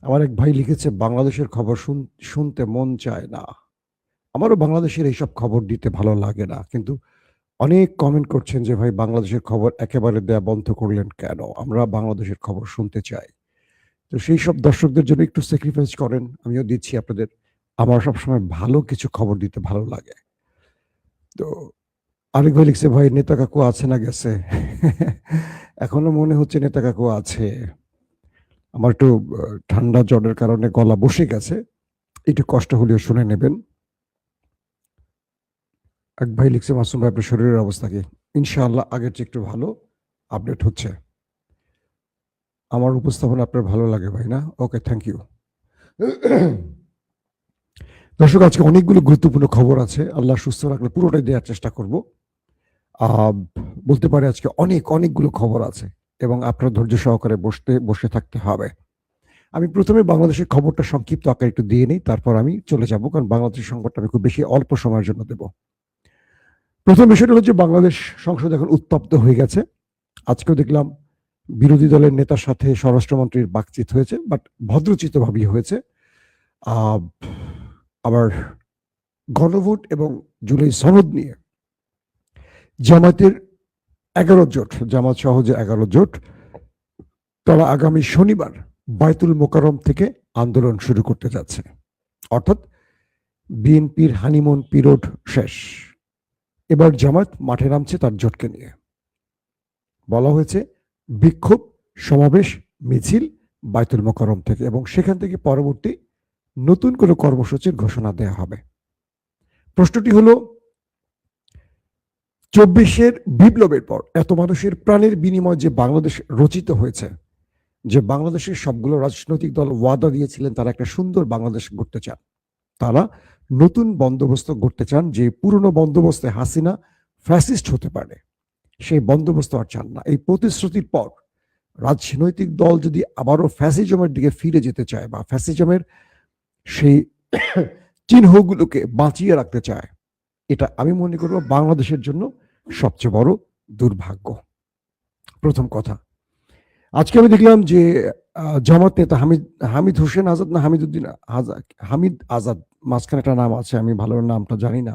আমার এক ভাই লিখেছে, বাংলাদেশের খবর শুনতে মন চায় না। আমারও বাংলাদেশের এইসব খবর দিতে ভালো লাগে না, কিন্তু অনেক কমেন্ট করছেন যে ভাই বাংলাদেশের খবর একেবারে দেয়া বন্ধ করলেন কেন? আমরা বাংলাদেশের খবর শুনতে চাই। তো সেই সব দর্শকদের জন্য একটু স্যাক্রিফাইস করেন, আমিও দিচ্ছি আপনাদের। আমার সবসময় ভালো কিছু খবর দিতে ভালো লাগে। তো আরেক ভাই লিখছে, ভাই নেতা কাকু আছে না গেছে? এখনো মনে হচ্ছে নেতা কাকু আছে। আমার একটু ঠান্ডা জ্বরের কারণে গলা বসে গেছে, একটু কষ্ট হলেও শুনে নেবেন। এক ভাই লিখছে, মাসুম ভাই আপনার শরীরের অবস্থা কি? ইনশাআল্লাহ আগের চেয়ে একটু ভালো, আপডেট হচ্ছে। আমার উপস্থাপনা আপনার ভালো লাগে ভাই না? ওকে, থ্যাংক ইউ। দর্শক, আজকে অনেকগুলো গুরুত্বপূর্ণ খবর আছে, আল্লাহ সুস্থ রাখলে পুরোটাই দেওয়ার চেষ্টা করব। বলতে পারি আজকে অনেকগুলো খবর আছে এবং আপনার ধৈর্য সহকারে বসে থাকতে হবে। আমি প্রথমে বাংলাদেশের খবরটা সংক্ষিপ্ত আকারে একটু দিয়ে নিই, তারপর আমি চলে যাব, কারণ বাংলাদেশের সংবাদটা আমি খুব বেশি অল্প সময়ের জন্য দেব। প্রথম বিষয়টা হচ্ছে, বাংলাদেশ সংসদ এখন উত্তপ্ত হয়ে গেছে। আজকেও দেখলাম বিরোধী দলের নেতার সাথে স্বরাষ্ট্রমন্ত্রীর বাকচিত হয়েছে, বাট ভদ্রচিত্তভাবেই হয়েছে। আবার গণভোট এবং জুলাই সনদ নিয়ে জামাতের 11 জোট, জামাত সহ যে 11 জোট, তারা আগামী শনিবার বায়তুল মোকাররম থেকে আন্দোলন শুরু করতে যাচ্ছে। অর্থাৎ বিএনপির হানিমুন পিরিয়ড শেষ, এবার জামাত মাঠে নামছে তার জোটকে নিয়ে। বলা হয়েছে বিক্ষোভ, সমাবেশ, মিছিল বায়তুল মোকাররম থেকে, এবং সেখান থেকে পরবর্তী নতুন কোনো কর্মসূচির ঘোষণা দেওয়া হবে। প্রশ্নটি হলো, 24-এর বিপ্লবের পর এত মানুষের প্রাণের বিনিময় যে বাংলাদেশ রচিত হয়েছে, যে বাংলাদেশের সবগুলো রাজনৈতিক দল ওয়াদা দিয়েছিলেন তারা একটা সুন্দর বাংলাদেশ গড়তে চান, তারা নতুন বন্দোবস্ত গড়তে চান, যে পুরনো বন্দোবস্তে হাসিনা ফ্যাসিস্ট হতে পারে, সেই বন্দোবস্ত আর চান না। এই প্রতিশ্রুতির পর রাজনৈতিক দল যদি আবারও ফ্যাসিজমের দিকে ফিরে যেতে চায় বা ফ্যাসিজমের সেই চিহ্নগুলোকে বাঁচিয়ে রাখতে চায়, এটা আমি মনে করব বাংলাদেশের জন্য সবচেয়ে বড় দুর্ভাগ্য। প্রথম কথা, আজকে আমি দেখলাম যে জামাত নেতা হামিদ হোসেন আজাদ না হামিদ আজাদ, মাঝখানে একটা নাম আছে, আমি ভালো নামটা জানি না,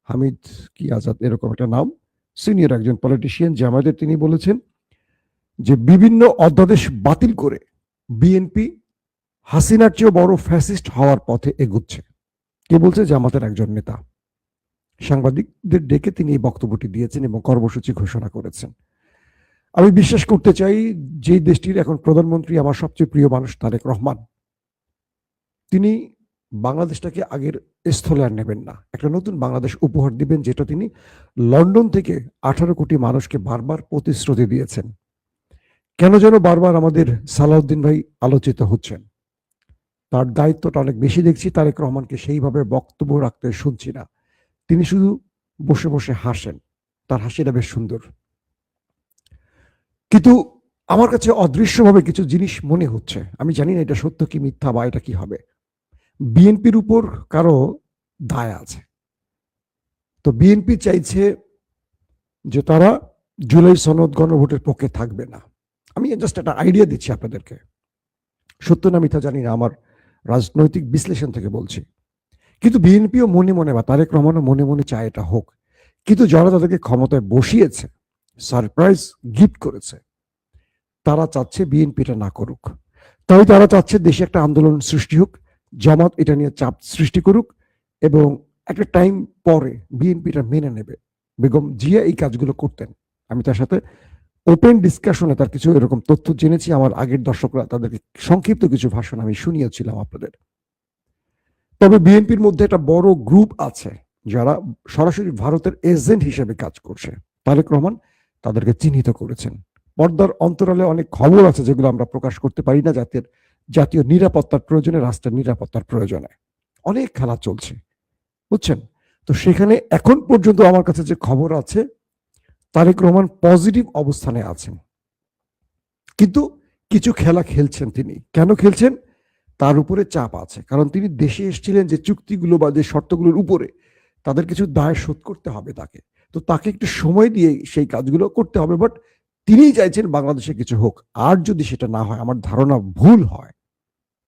হামিদ কি আজাদ এরকম একটা নাম, সিনিয়র একজন পলিটিশিয়ান জামায়াতের, তিনি বলেছেন যে বিভিন্ন অধ্যাদেশ বাতিল করে বিএনপি হাসিনার চেয়েও বড় ফ্যাসিস্ট হওয়ার পথে এগুচ্ছে। কে বলছে? জামাতের একজন নেতা। সাংবাদিকদের ডেকে তিনি এই বক্তব্যটি দিয়েছেন এবং কর্মসূচি ঘোষণা করেছেন। আমি বিশ্বাস করতে চাই, যে দেশটির এখন প্রধানমন্ত্রী আমার সবচেয়ে প্রিয় মানুষ তারেক রহমান, তিনি বাংলাদেশটাকে আগের স্থলে আর নেবেন না, একটা নতুন বাংলাদেশ উপহার দিবেন, যেটা তিনি লন্ডন থেকে 18 কোটি মানুষকে বারবার প্রতিশ্রুতি দিয়েছেন। কেন যেন বারবার আমাদের সালাউদ্দিন ভাই আলোচিত হচ্ছেন, তার দায়িত্বটা অনেক বেশি দেখছি, তারেক রহমানকে সেইভাবে বক্তব্য রাখতে শুনছি না। তিনি শুধু বসে বসে হাসেন, তার হাসিটা বেশ সুন্দর, কিন্তু আমার কাছে অদৃশ্যভাবে কিছু জিনিস মনে হচ্ছে, আমি জানি না এটা সত্য কি মিথ্যা বা এটা কি হবে। বিএনপির উপর কারো দায় আছে, তো বিএনপি চাইছে যে তারা জুলাই সনদ গণভোটের পক্ষে থাকবে না। আমি জাস্ট একটা আইডিয়া দিচ্ছি আপনাদেরকে, সত্য না মিথ্যা জানি না, আমার রাজনৈতিক বিশ্লেষণ থেকে বলছি। কিন্তু বিএনপিও মনে মনে বা তারেক রহমানও মনে মনে চায় এটা হোক, কিন্তু যারা তাদেরকে ক্ষমতায় বসিয়েছে, সারপ্রাইজ গিফট করেছে, তারা চাচ্ছে বিএনপিটা না করুক। তাই তারা চাচ্ছে দেশে একটা আন্দোলন সৃষ্টি হোক, জামাত এটা নিয়ে চাপ সৃষ্টি করুক, এবং একটা টাইম পরে বিএনপিটা মেনে নেবে। বেগম জিয়া এই কাজগুলো করতেন, আমি তার সাথে ওপেন ডিসকাশনে তার কিছু এরকম তথ্য জেনেছি, আমার আগের দর্শকরা তাদেরকে সংক্ষিপ্ত কিছু ভাষণ আমি শুনিয়েছিলাম আপনাদের। তবে বিএনপির মধ্যে একটা বড় গ্রুপ আছে যারা সরাসরি ভারতের এজেন্ট হিসেবে কাজ করছে, তারেক রহমান তাদেরকে চিহ্নিত করেছেন। পর্দার অন্তরালে অনেক খবর আছে যেগুলো আমরা প্রকাশ করতে পারি না, জাতীয় নিরাপত্তার প্রয়োজনে, রাষ্ট্রের নিরাপত্তার প্রয়োজনে অনেক খেলা চলছে, বুঝছেন? তো সেখানে এখন পর্যন্ত আমার কাছে যে খবর আছে, তারেক রহমান পজিটিভ অবস্থানে আছেন, কিন্তু কিছু খেলা খেলছেন তিনি। কেন খেলছেন? তার উপরে চাপ আছে, কারণ তিনি দেশে এসেছিলেন যে চুক্তিগুলো বা যে শর্তগুলোর উপরে, তাদের কিছু দায় শোধ করতে হবে তাকে, তো তাকে একটু সময় দিয়ে সেই কাজগুলো করতে হবে। বাট তিনি চাইছেন বাংলাদেশে কিছু হোক, আর যদি সেটা না হয়, আমার ধারণা ভুল হয়,